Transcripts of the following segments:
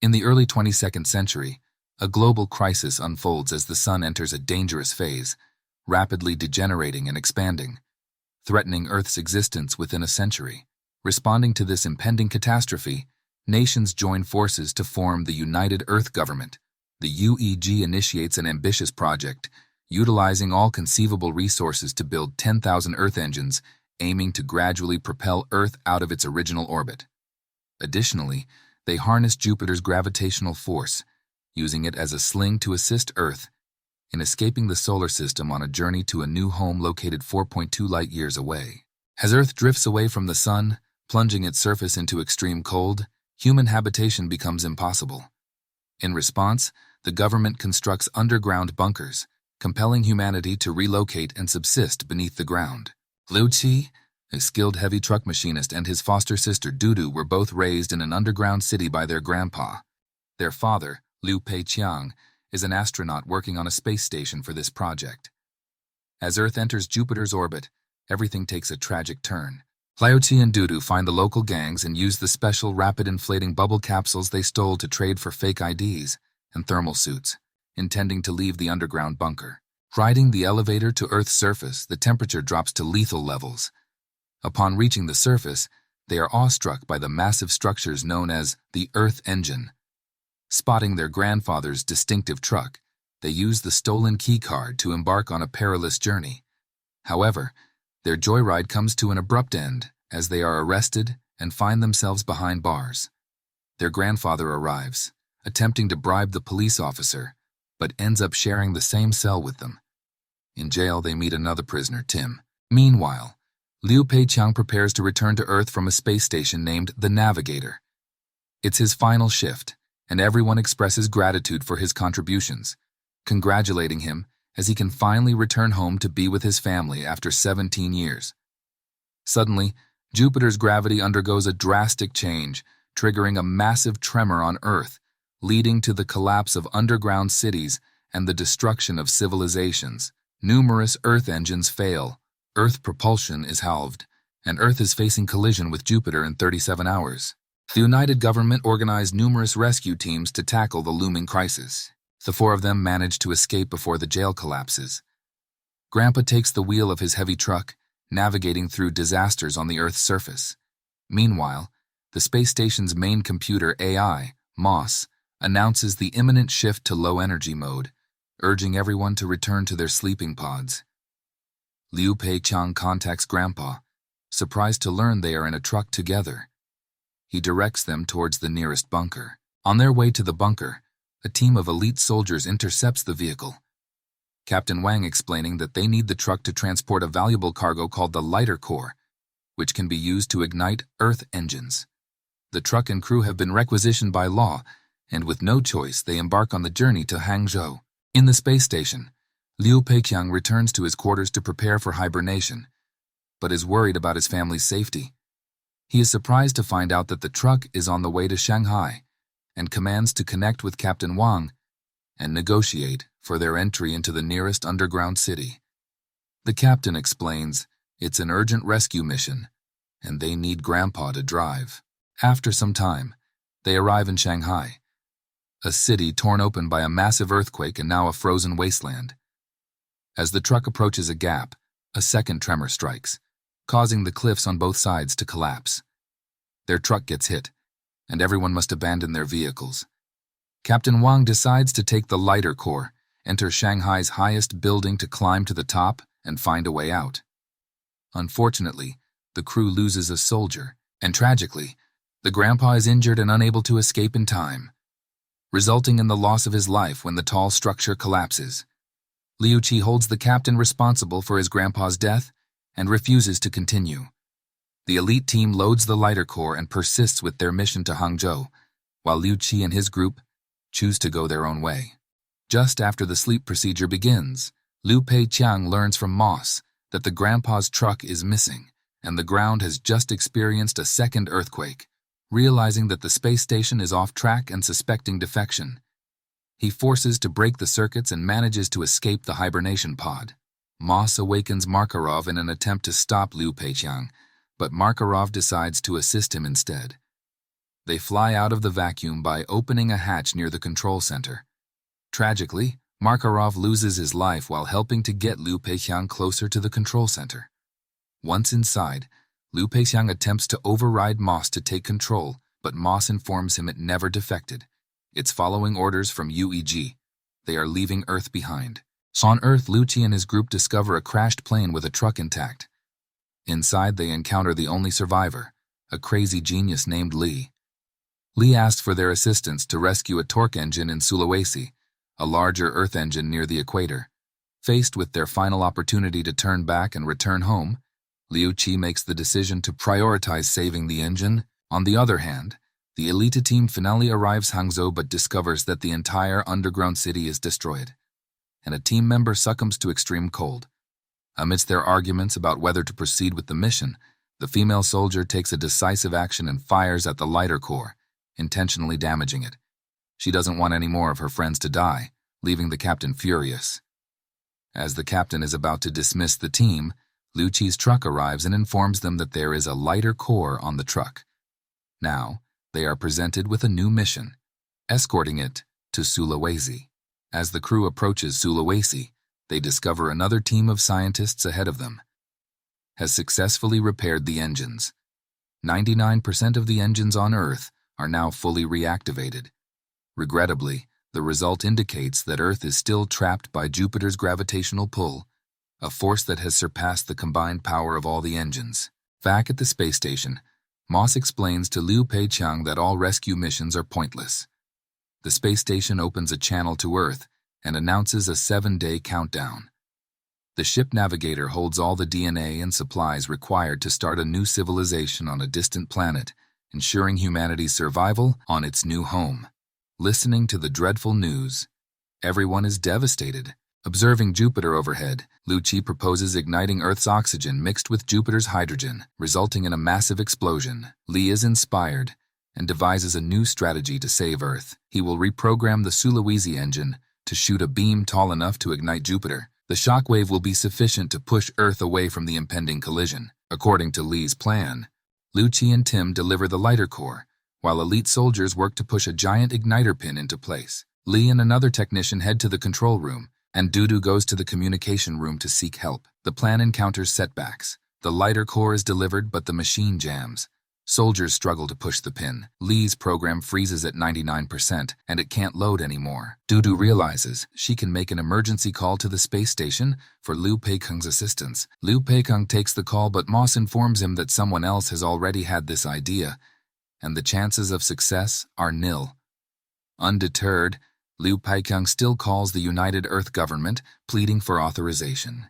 In the early 22nd century, a global crisis unfolds as the Sun enters a dangerous phase, rapidly degenerating and expanding, threatening Earth's existence within a century. Responding to this impending catastrophe, nations join forces to form the United Earth Government. The UEG initiates an ambitious project, utilizing all conceivable resources to build 10,000 Earth engines, aiming to gradually propel Earth out of its original orbit. Additionally, they harness Jupiter's gravitational force, using it as a sling to assist Earth in escaping the solar system on a journey to a new home located 4.2 light-years away. As Earth drifts away from the Sun, plunging its surface into extreme cold, human habitation becomes impossible. In response, the government constructs underground bunkers, compelling humanity to relocate and subsist beneath the ground. Liu Qi, a skilled heavy truck machinist, and his foster sister Dudu were both raised in an underground city by their grandpa. Their father, Liu Peiqiang, is an astronaut working on a space station for this project. As Earth enters Jupiter's orbit, everything takes a tragic turn. Liu Qi and Dudu find the local gangs and use the special rapid-inflating bubble capsules they stole to trade for fake IDs and thermal suits, intending to leave the underground bunker. Riding the elevator to Earth's surface, the temperature drops to lethal levels. Upon reaching the surface, they are awestruck by the massive structures known as the Earth Engine. Spotting their grandfather's distinctive truck, they use the stolen key card to embark on a perilous journey. However, their joyride comes to an abrupt end as they are arrested and find themselves behind bars. Their grandfather arrives, attempting to bribe the police officer, but ends up sharing the same cell with them. In jail, they meet another prisoner, Tim. Meanwhile, Liu Peiqiang prepares to return to Earth from a space station named the Navigator. It's his final shift, and everyone expresses gratitude for his contributions, congratulating him as he can finally return home to be with his family after 17 years. Suddenly, Jupiter's gravity undergoes a drastic change, triggering a massive tremor on Earth, leading to the collapse of underground cities and the destruction of civilizations. Numerous Earth engines fail, Earth propulsion is halved, and Earth is facing collision with Jupiter in 37 hours. The United Government organized numerous rescue teams to tackle the looming crisis. The four of them manage to escape before the jail collapses. Grandpa takes the wheel of his heavy truck, navigating through disasters on the Earth's surface. Meanwhile, the space station's main computer AI, MOS, announces the imminent shift to low-energy mode, urging everyone to return to their sleeping pods. Liu Peiqiang contacts Grandpa, surprised to learn they are in a truck together. He directs them towards the nearest bunker. On their way to the bunker, a team of elite soldiers intercepts the vehicle. Captain Wang explaining that they need the truck to transport a valuable cargo called the lighter core, which can be used to ignite Earth engines. The truck and crew have been requisitioned by law, and with no choice, they embark on the journey to Hangzhou. In the space station, Liu Peiqiang returns to his quarters to prepare for hibernation, but is worried about his family's safety. He is surprised to find out that the truck is on the way to Shanghai, and commands to connect with Captain Wang and negotiate for their entry into the nearest underground city. The captain explains it's an urgent rescue mission, and they need Grandpa to drive. After some time, they arrive in Shanghai, a city torn open by a massive earthquake and now a frozen wasteland. As the truck approaches a gap, a second tremor strikes, causing the cliffs on both sides to collapse. Their truck gets hit, and everyone must abandon their vehicles. Captain Wang decides to take the lighter core, enter Shanghai's highest building to climb to the top and find a way out. Unfortunately, the crew loses a soldier, and tragically, the grandpa is injured and unable to escape in time, resulting in the loss of his life when the tall structure collapses. Liu Qi holds the captain responsible for his grandpa's death and refuses to continue. The elite team loads the lighter core and persists with their mission to Hangzhou, while Liu Qi and his group choose to go their own way. Just after the sleep procedure begins, Liu Peiqiang learns from Moss that the grandpa's truck is missing, and the ground has just experienced a second earthquake. Realizing that the space station is off track and suspecting defection, he forces to break the circuits and manages to escape the hibernation pod. Moss awakens Makarov in an attempt to stop Liu Peiqiang, but Makarov decides to assist him instead. They fly out of the vacuum by opening a hatch near the control center. Tragically, Makarov loses his life while helping to get Liu Peixiang closer to the control center. Once inside, Liu Peixiang attempts to override Moss to take control, but Moss informs him it never defected. It's following orders from UEG. They are leaving Earth behind. On Earth, Liu Qi and his group discover a crashed plane with a truck intact. Inside, they encounter the only survivor, a crazy genius named Li. Li asks for their assistance to rescue a torque engine in Sulawesi, a larger Earth engine near the equator. Faced with their final opportunity to turn back and return home, Liu Qi makes the decision to prioritize saving the engine. On the other hand, the elite team finally arrives Hangzhou but discovers that the entire underground city is destroyed, and a team member succumbs to extreme cold. Amidst their arguments about whether to proceed with the mission, the female soldier takes a decisive action and fires at the lighter core, intentionally damaging it. She doesn't want any more of her friends to die, leaving the captain furious. As the captain is about to dismiss the team, Liu Qi's truck arrives and informs them that there is a lighter core on the truck. Now, they are presented with a new mission, escorting it to Sulawesi. As the crew approaches Sulawesi, they discover another team of scientists ahead of them has successfully repaired the engines. 99% of the engines on Earth are now fully reactivated. Regrettably, the result indicates that Earth is still trapped by Jupiter's gravitational pull, a force that has surpassed the combined power of all the engines. Back at the space station, Moss explains to Liu Peiqiang that all rescue missions are pointless. The space station opens a channel to Earth and announces a 7-day countdown. The ship navigator holds all the DNA and supplies required to start a new civilization on a distant planet, ensuring humanity's survival on its new home. Listening to the dreadful news, everyone is devastated. Observing Jupiter overhead, Liu Qi proposes igniting Earth's oxygen mixed with Jupiter's hydrogen, resulting in a massive explosion. Li is inspired and devises a new strategy to save Earth. He will reprogram the Sulawesi engine to shoot a beam tall enough to ignite Jupiter. The shockwave will be sufficient to push Earth away from the impending collision. According to Li's plan, Liu Qi and Tim deliver the lighter core, while elite soldiers work to push a giant igniter pin into place. Li and another technician head to the control room, and Dudu goes to the communication room to seek help. The plan encounters setbacks. The lighter core is delivered, but the machine jams. Soldiers struggle to push the pin. Li's program freezes at 99%, and it can't load anymore. Dudu realizes she can make an emergency call to the space station for Liu Peiqiang's assistance. Liu Peiqiang takes the call, but Moss informs him that someone else has already had this idea, and the chances of success are nil. Undeterred, Liu Peiqiang still calls the United Earth government, pleading for authorization.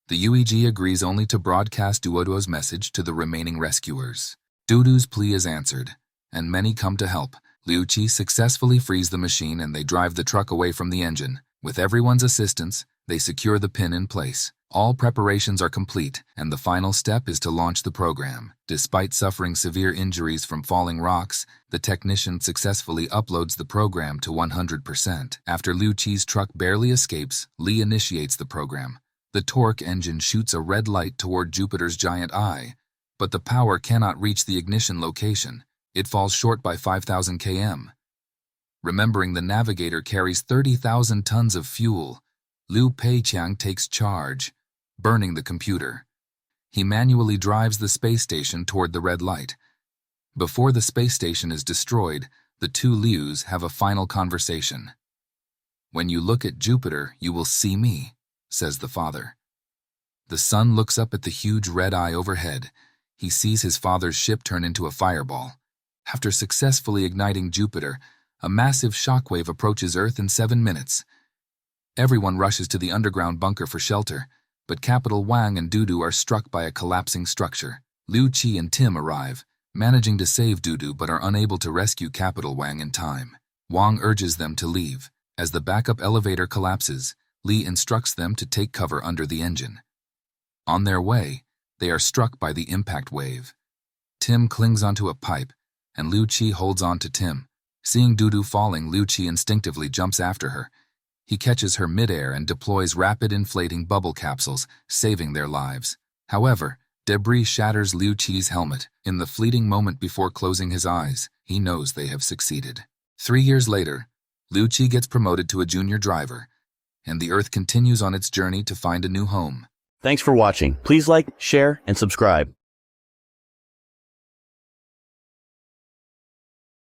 The UEG agrees only to broadcast Duoduo's message to the remaining rescuers. Dudu's plea is answered, and many come to help. Liu Qi successfully frees the machine and they drive the truck away from the engine. With everyone's assistance, they secure the pin in place. All preparations are complete, and the final step is to launch the program. Despite suffering severe injuries from falling rocks, the technician successfully uploads the program to 100%. After Liu Qi's truck barely escapes, Li initiates the program. The torque engine shoots a red light toward Jupiter's giant eye, but the power cannot reach the ignition location. It falls short by 5,000 km. Remembering the navigator carries 30,000 tons of fuel, Liu Peiqiang takes charge, burning the computer. He manually drives the space station toward the red light. Before the space station is destroyed, the two Lius have a final conversation. "When you look at Jupiter, you will see me," says the father. The son looks up at the huge red eye overhead. He sees his father's ship turn into a fireball. After successfully igniting Jupiter, a massive shockwave approaches Earth in 7 minutes. Everyone rushes to the underground bunker for shelter, but Capital Wang and Dudu are struck by a collapsing structure. Liu Qi and Tim arrive, managing to save Dudu but are unable to rescue Capital Wang in time. Wang urges them to leave. As the backup elevator collapses, Li instructs them to take cover under the engine. On their way, they are struck by the impact wave. Tim clings onto a pipe, and Liu Qi holds on to Tim. Seeing Dudu falling, Liu Qi instinctively jumps after her. He catches her midair and deploys rapid inflating bubble capsules, saving their lives. However, Debris shatters Liu Qi's helmet. In the fleeting moment before closing his eyes, he knows they have succeeded. 3 years later, Liu Qi gets promoted to a junior driver, and the Earth continues on its journey to find a new home. Thanks for watching. Please like, share, and subscribe.